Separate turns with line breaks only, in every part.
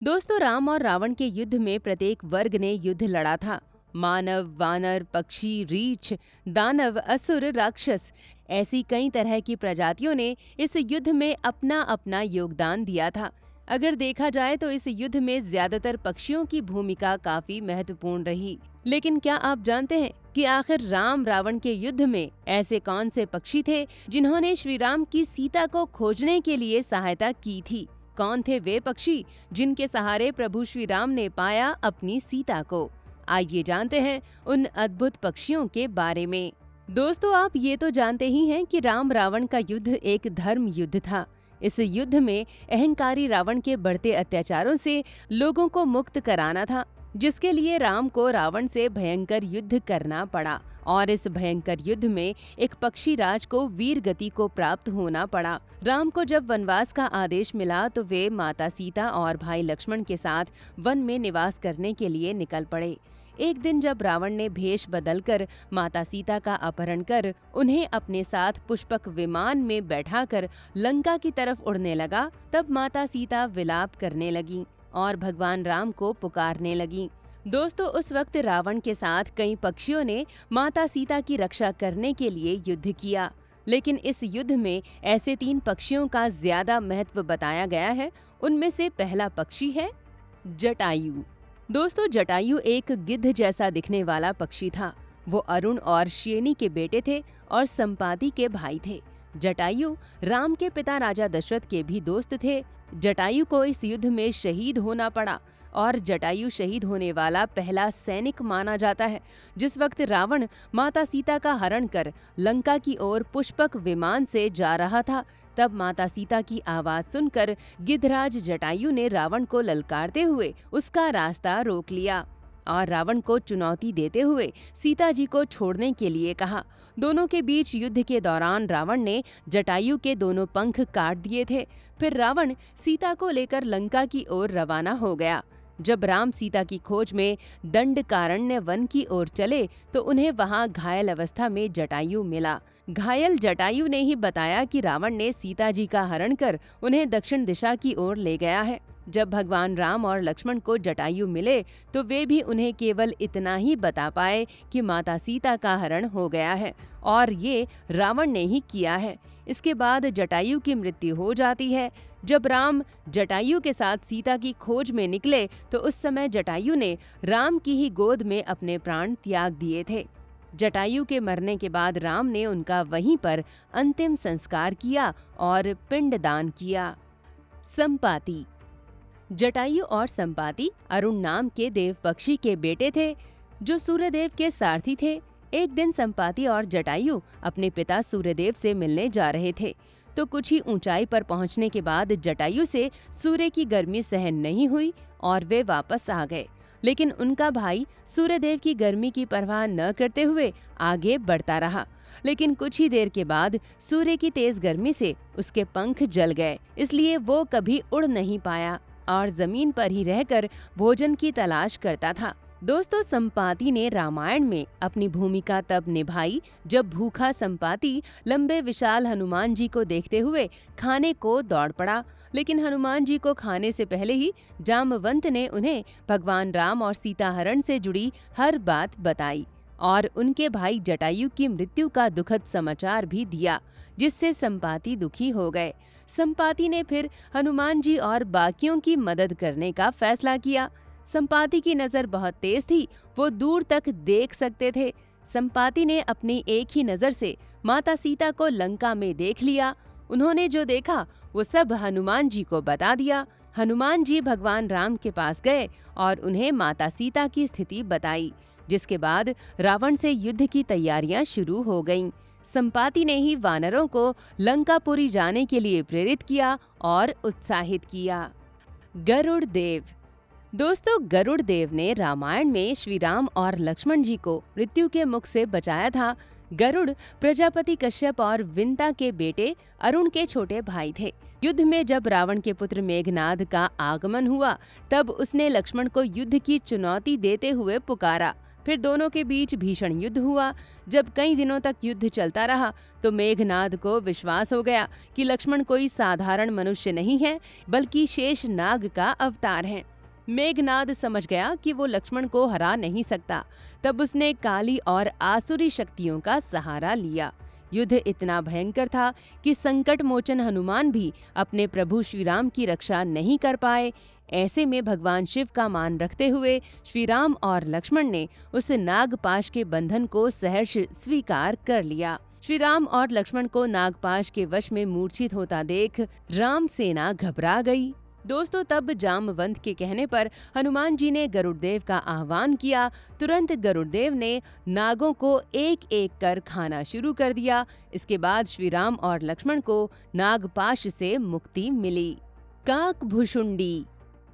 दोस्तों, राम और रावण के युद्ध में प्रत्येक वर्ग ने युद्ध लड़ा था। मानव, वानर, पक्षी, रीछ, दानव, असुर, राक्षस, ऐसी कई तरह की प्रजातियों ने इस युद्ध में अपना अपना योगदान दिया था। अगर देखा जाए तो इस युद्ध में ज्यादातर पक्षियों की भूमिका काफी महत्वपूर्ण रही। लेकिन क्या आप जानते हैं कि आखिर राम रावण के युद्ध में ऐसे कौन से पक्षी थे जिन्होंने श्री राम की सीता को खोजने के लिए सहायता की थी? कौन थे वे पक्षी जिनके सहारे प्रभु श्री राम ने पाया अपनी सीता को? आइए जानते हैं उन अद्भुत पक्षियों के बारे में। दोस्तों, आप ये तो जानते ही हैं कि राम रावण का युद्ध एक धर्म युद्ध था। इस युद्ध में अहंकारी रावण के बढ़ते अत्याचारों से लोगों को मुक्त कराना था, जिसके लिए राम को रावण से भयंकर युद्ध करना पड़ा। और इस भयंकर युद्ध में एक पक्षी राज को वीर गति को प्राप्त होना पड़ा। राम को जब वनवास का आदेश मिला तो वे माता सीता और भाई लक्ष्मण के साथ वन में निवास करने के लिए निकल पड़े। एक दिन जब रावण ने भेष बदलकर माता सीता का अपहरण कर उन्हें अपने साथ पुष्पक विमान में बैठाकर लंका की तरफ उड़ने लगा, तब माता सीता विलाप करने लगी और भगवान राम को पुकारने लगी। दोस्तों, उस वक्त रावण के साथ कई पक्षियों ने माता सीता की रक्षा करने के लिए युद्ध किया। लेकिन इस युद्ध में ऐसे 3 पक्षियों का ज्यादा महत्व बताया गया है। उनमें से पहला पक्षी है जटायु। दोस्तों, जटायु एक गिद्ध जैसा दिखने वाला पक्षी था। वो अरुण और श्येनी के बेटे थे और संपाति के भाई थे। जटायु राम के पिता राजा दशरथ के भी दोस्त थे। जटायु को इस युद्ध में शहीद होना पड़ा और जटायु शहीद होने वाला पहला सैनिक माना जाता है। जिस वक्त रावण माता सीता का हरण कर लंका की ओर पुष्पक विमान से जा रहा था, तब माता सीता की आवाज सुनकर गिद्धराज जटायु ने रावण को ललकारते हुए उसका रास्ता रोक लिया और रावण को चुनौती देते हुए सीता जी को छोड़ने के लिए कहा। दोनों के बीच युद्ध के दौरान रावण ने जटायु के दोनों पंख काट दिए थे। फिर रावण सीता को लेकर लंका की ओर रवाना हो गया। जब राम सीता की खोज में दंडकारण्य वन की ओर चले तो उन्हें वहां घायल अवस्था में जटायु मिला। घायल जटायु ने ही बताया कि रावण ने सीता जी का हरण कर उन्हें दक्षिण दिशा की ओर ले गया है। जब भगवान राम और लक्ष्मण को जटायु मिले तो वे भी उन्हें केवल इतना ही बता पाए कि माता सीता का हरण हो गया है और ये रावण ने ही किया है। इसके बाद जटायु की मृत्यु हो जाती है। जब राम जटायु के साथ सीता की खोज में निकले तो उस समय जटायु ने राम की ही गोद में अपने प्राण त्याग दिए थे। जटायु के मरने के बाद राम ने उनका वहीं पर अंतिम संस्कार किया और पिंडदान किया। संपाति। जटायु और संपाति अरुण नाम के देव पक्षी के बेटे थे, जो सूर्यदेव के सारथी थे। एक दिन संपाति और जटायु अपने पिता सूर्यदेव से मिलने जा रहे थे, तो कुछ ही ऊंचाई पर पहुंचने के बाद जटायु से सूर्य की गर्मी सहन नहीं हुई और वे वापस आ गए। लेकिन उनका भाई सूर्यदेव की गर्मी की परवाह न करते हुए आगे बढ़ता रहा। लेकिन कुछ ही देर के बाद सूर्य की तेज गर्मी से उसके पंख जल गए, इसलिए वो कभी उड़ नहीं पाया और जमीन पर ही रहकर भोजन की तलाश करता था। दोस्तों, संपाति ने रामायण में अपनी भूमिका तब निभाई जब भूखा संपाति लंबे विशाल हनुमान जी को देखते हुए खाने को दौड़ पड़ा। लेकिन हनुमान जी को खाने से पहले ही जामवंत ने उन्हें भगवान राम और सीता हरण से जुड़ी हर बात बताई और उनके भाई जटायु की मृत्यु का दुखद समाचार भी दिया, जिससे संपाति दुखी हो गए। संपाति ने फिर हनुमान जी और बाकियों की मदद करने का फैसला किया। संपाति की नजर बहुत तेज थी, वो दूर तक देख सकते थे। संपाति ने अपनी एक ही नजर से माता सीता को लंका में देख लिया। उन्होंने जो देखा वो सब हनुमान जी को बता दिया। हनुमान जी भगवान राम के पास गए और उन्हें माता सीता की स्थिति बताई, जिसके बाद रावण से युद्ध की तैयारियां शुरू हो गईं। संपाति ने ही वानरों को लंकापुरी जाने के लिए प्रेरित किया और उत्साहित किया। गरुड़ देव। दोस्तों, गरुड़ देव ने रामायण में श्री राम और लक्ष्मण जी को मृत्यु के मुख से बचाया था। गरुड़ प्रजापति कश्यप और विंता के बेटे अरुण के छोटे भाई थे। युद्ध में जब रावण के पुत्र मेघनाद का आगमन हुआ, तब उसने लक्ष्मण को युद्ध की चुनौती देते हुए पुकारा। फिर दोनों के बीच भीषण युद्ध हुआ। जब कई दिनों तक युद्ध चलता रहा तो मेघनाद को विश्वास हो गया कि लक्ष्मण कोई साधारण मनुष्य नहीं है, बल्कि शेष नाग का अवतार है। मेघनाद समझ गया कि वो लक्ष्मण को हरा नहीं सकता। तब उसने काली और आसुरी शक्तियों का सहारा लिया। युद्ध इतना भयंकर था कि संकट मोचन हनुमान भी अपने प्रभु श्री राम की रक्षा नहीं कर पाए। ऐसे में भगवान शिव का मान रखते हुए श्री राम और लक्ष्मण ने उस नागपाश के बंधन को सहर्ष स्वीकार कर लिया। श्री राम और लक्ष्मण को नागपाश के वश में मूर्छित होता देख राम सेना घबरा गई। दोस्तों, तब जामवंत के कहने पर हनुमान जी ने गरुड़देव का आह्वान किया। तुरंत गरुड़देव ने नागों को एक एक कर खाना शुरू कर दिया। इसके बाद श्री राम और लक्ष्मण को नागपाश से मुक्ति मिली। काकभुशुंडी।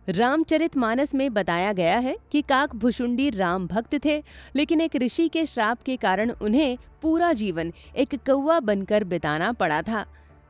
रामचरितमानस में बताया गया है कि काकभुशुंडी राम भक्त थे, लेकिन एक ऋषि के श्राप के कारण उन्हें पूरा जीवन एक कौवा बनकर बिताना पड़ा था।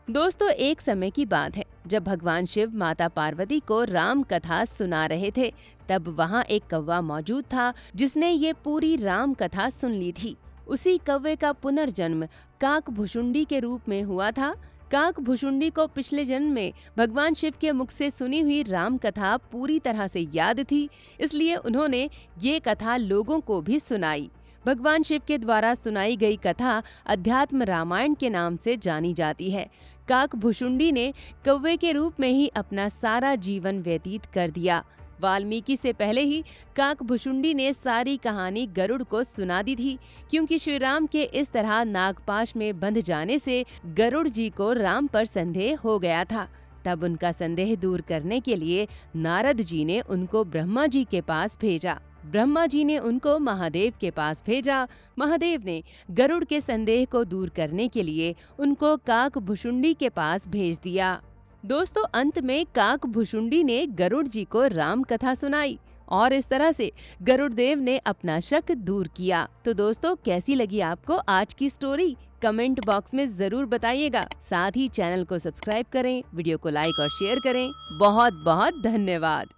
दोस्तों, एक समय की बात है जब भगवान शिव माता पार्वती को राम कथा सुना रहे थे। तब वहाँ एक कौवा मौजूद था जिसने ये पूरी राम कथा सुन ली थी। उसी कौवे का पुनर्जन्म काकभुशुंडी के रूप में हुआ था। काकभुशुंडी को पिछले जन्म में भगवान शिव के मुख से सुनी हुई राम कथा पूरी तरह से याद थी, इसलिए उन्होंने ये कथा लोगों को भी सुनाई। भगवान शिव के द्वारा सुनाई गई कथा अध्यात्म रामायण के नाम से जानी जाती है। काकभुशुंडी ने कौवे के रूप में ही अपना सारा जीवन व्यतीत कर दिया। वाल्मीकि से पहले ही काकभुशुंडी ने सारी कहानी गरुड़ को सुना दी थी, क्योंकि श्री राम के इस तरह नागपाश में बंध जाने से गरुड़ जी को राम पर संदेह हो गया था। तब उनका संदेह दूर करने के लिए नारद जी ने उनको ब्रह्मा जी के पास भेजा। ब्रह्मा जी ने उनको महादेव के पास भेजा। महादेव ने गरुड़ के संदेह को दूर करने के लिए उनको काकभुशुंडी के पास भेज दिया। दोस्तों, अंत में काकभुशुंडी ने गरुड़ जी को राम कथा सुनाई और इस तरह से गरुड़देव ने अपना शक दूर किया। तो दोस्तों, कैसी लगी आपको आज की स्टोरी? कमेंट बॉक्स में जरूर बताइएगा। साथ ही चैनल को सब्सक्राइब करें, वीडियो को लाइक और शेयर करें। बहुत बहुत धन्यवाद।